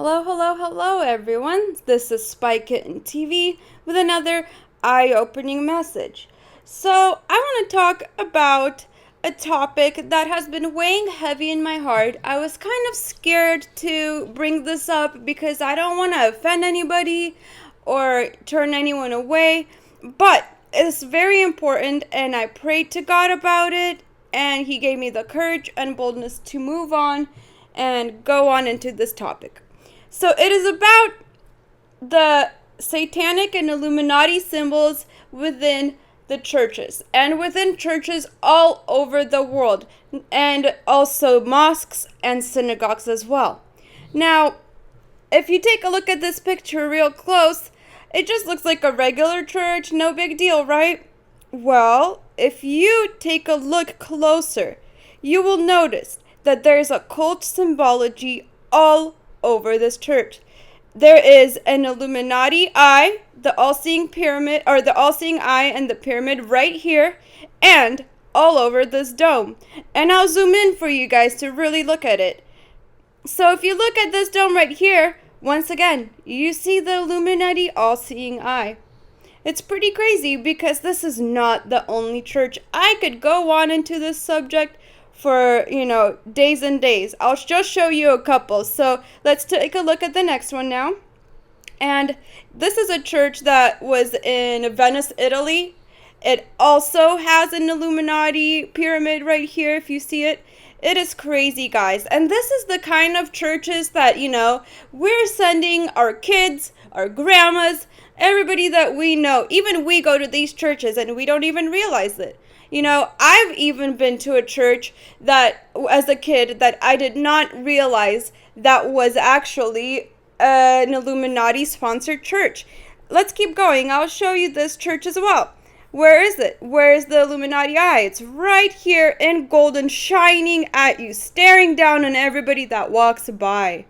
Hello, hello, hello, everyone. This is Kitten TV with another eye-opening message. So, I want to talk about a topic that has been weighing heavy in my heart. I was kind of scared to bring this up because I don't want to offend anybody or turn anyone away, but it's very important, and I prayed to God about it, and He gave me the courage and boldness to move on and go on into this topic. So it is about the satanic and Illuminati symbols within the churches and within churches all over the world, and also mosques and synagogues as well. Now, if you take a look at this picture real close, it just looks like a regular church, no big deal, right? Well, if you take a look closer, you will notice that there's a cult symbology all over this church. There is an Illuminati eye, the all-seeing pyramid, or the all-seeing eye and the pyramid right here, and all over this dome. And I'll zoom in for you guys to really look at it. So if you look at this dome right here, once again, you see the Illuminati all-seeing eye. It's pretty crazy because this is not the only church. I could go on into this subject for, days and days. I'll just show you a couple. So let's take a look at the next one now. And this is a church that was in Venice, Italy. It also has an Illuminati pyramid right here, if you see it. It is crazy, guys. And this is the kind of churches that, we're sending our kids, our grandmas, everybody that we know. Even we go to these churches and we don't even realize it. I've even been to a church that, as a kid, that I did not realize that was actually an Illuminati-sponsored church. Let's keep going. I'll show you this church as well. Where is it? Where is the Illuminati eye? It's right here in golden, shining at you, staring down on everybody that walks by.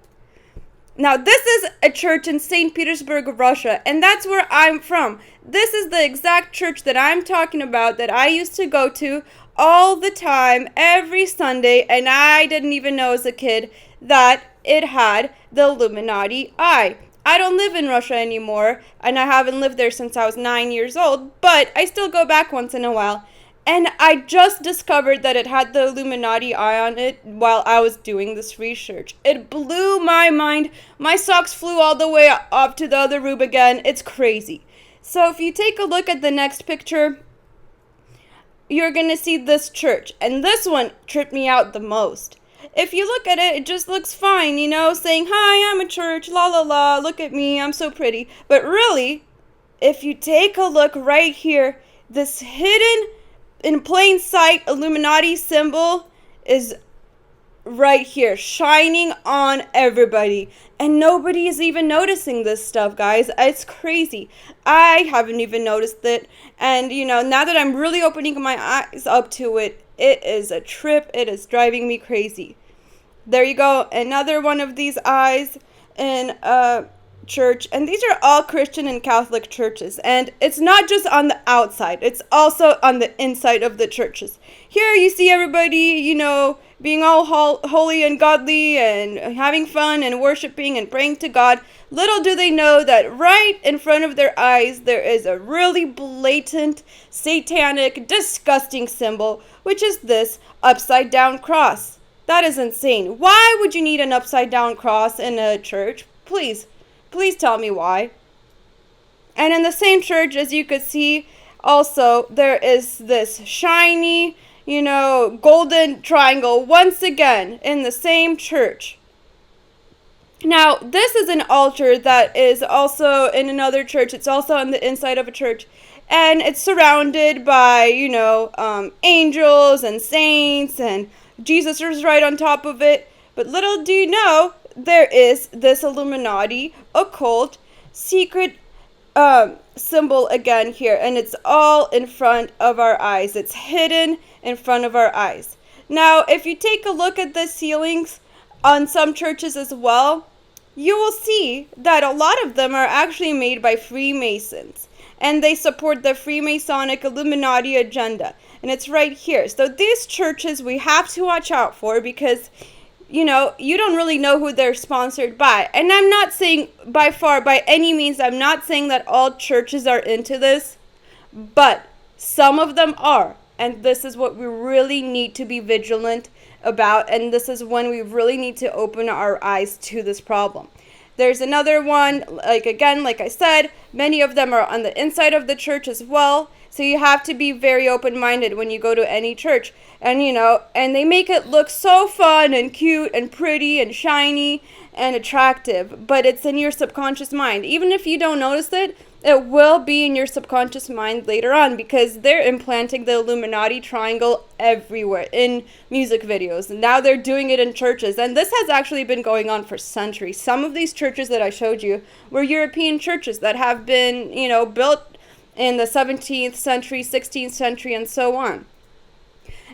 Now, this is a church in St. Petersburg, Russia, and that's where I'm from. This is the exact church that I'm talking about that I used to go to all the time, every Sunday, and I didn't even know as a kid that it had the Illuminati eye. I don't live in Russia anymore, and I haven't lived there since I was 9 years old, but I still go back once in a while. And I just discovered that it had the Illuminati eye on it while I was doing this research. It blew my mind. My socks flew all the way up to the other room again. It's crazy. So if you take a look at the next picture, you're going to see this church. And this one tripped me out the most. If you look at it, it just looks fine, saying, "Hi, I'm a church, la la la, look at me, I'm so pretty." But really, if you take a look right here, this hidden, in plain sight, Illuminati symbol is right here, shining on everybody. And nobody is even noticing this stuff, guys. It's crazy. I haven't even noticed it. And, now that I'm really opening my eyes up to it, it is a trip. It is driving me crazy. There you go. Another one of these eyes in a church. And these are all Christian and Catholic churches. And it's not just on the outside. It's also on the inside of the churches. Here you see everybody, being all holy and godly and having fun and worshiping and praying to God. Little do they know that right in front of their eyes there is a really blatant, satanic, disgusting symbol, which is this upside down cross. That is insane. Why would you need an upside down cross in a church? Please tell me why. And in the same church, as you could see, also there is this shiny, golden triangle once again in the same church. Now, this is an altar that is also in another church. It's also on the inside of a church. And it's surrounded by, angels and saints, and Jesus is right on top of it. But little do you know, there is this Illuminati occult secret symbol again here. And it's all in front of our eyes. It's hidden in front of our eyes. Now, if you take a look at the ceilings on some churches as well, you will see that a lot of them are actually made by Freemasons. And they support the Freemasonic Illuminati agenda. And it's right here. So these churches we have to watch out for because you don't really know who they're sponsored by. And I'm not saying by any means, I'm not saying that all churches are into this, but some of them are. And this is what we really need to be vigilant about. And this is when we really need to open our eyes to this problem. There's another one, like I said, many of them are on the inside of the church as well. So you have to be very open-minded when you go to any church. And, and they make it look so fun and cute and pretty and shiny and attractive. But it's in your subconscious mind. Even if you don't notice it, it will be in your subconscious mind later on, because they're implanting the Illuminati triangle everywhere in music videos. And now they're doing it in churches. And this has actually been going on for centuries. Some of these churches that I showed you were European churches that have been, built in the 17th century, 16th century, and so on.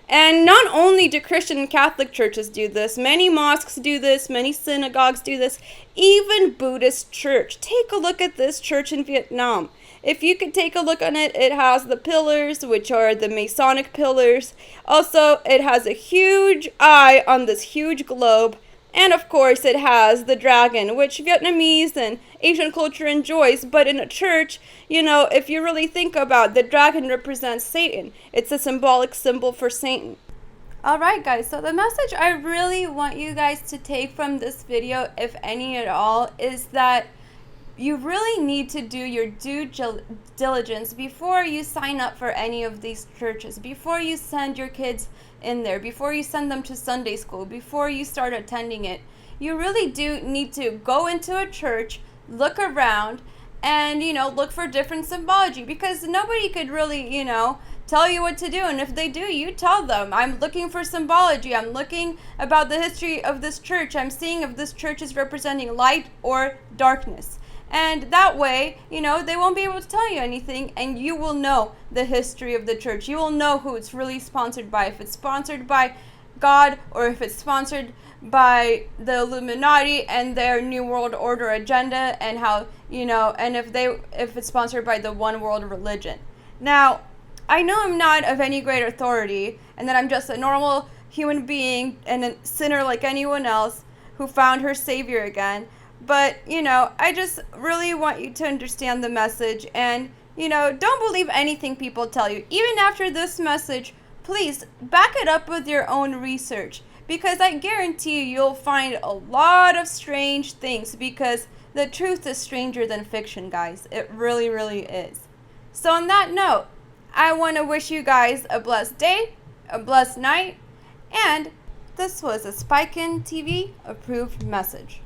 And not only do Christian and Catholic churches do this, many mosques do this, many synagogues do this, even Buddhist church. Take a look at this church in Vietnam. If you could take a look on it, it has the pillars, which are the Masonic pillars. Also, it has a huge eye on this huge globe. And of course, it has the dragon, which Vietnamese and Asian culture enjoys. But in a church, if you really think about it, the dragon represents Satan. It's a symbolic symbol for Satan. Alright guys, so the message I really want you guys to take from this video, if any at all, is that you really need to do your due diligence before you sign up for any of these churches, before you send your kids in there, before you send them to Sunday school, before you start attending it. You really do need to go into a church, look around, and, look for different symbology, because nobody could really, tell you what to do. And if they do, you tell them, I'm looking for symbology. I'm looking about the history of this church. I'm seeing if this church is representing light or darkness. And that way, they won't be able to tell you anything, and you will know the history of the church. You will know who it's really sponsored by, if it's sponsored by God or if it's sponsored by the Illuminati and their New World Order agenda, and how, and if it's sponsored by the one world religion. Now, I know I'm not of any great authority, and that I'm just a normal human being and a sinner like anyone else who found her Savior again. But, I just really want you to understand the message, and, don't believe anything people tell you. Even after this message, please back it up with your own research, because I guarantee you'll find a lot of strange things, because the truth is stranger than fiction, guys. It really, really is. So on that note, I want to wish you guys a blessed day, a blessed night, and this was a Kitten TV approved message.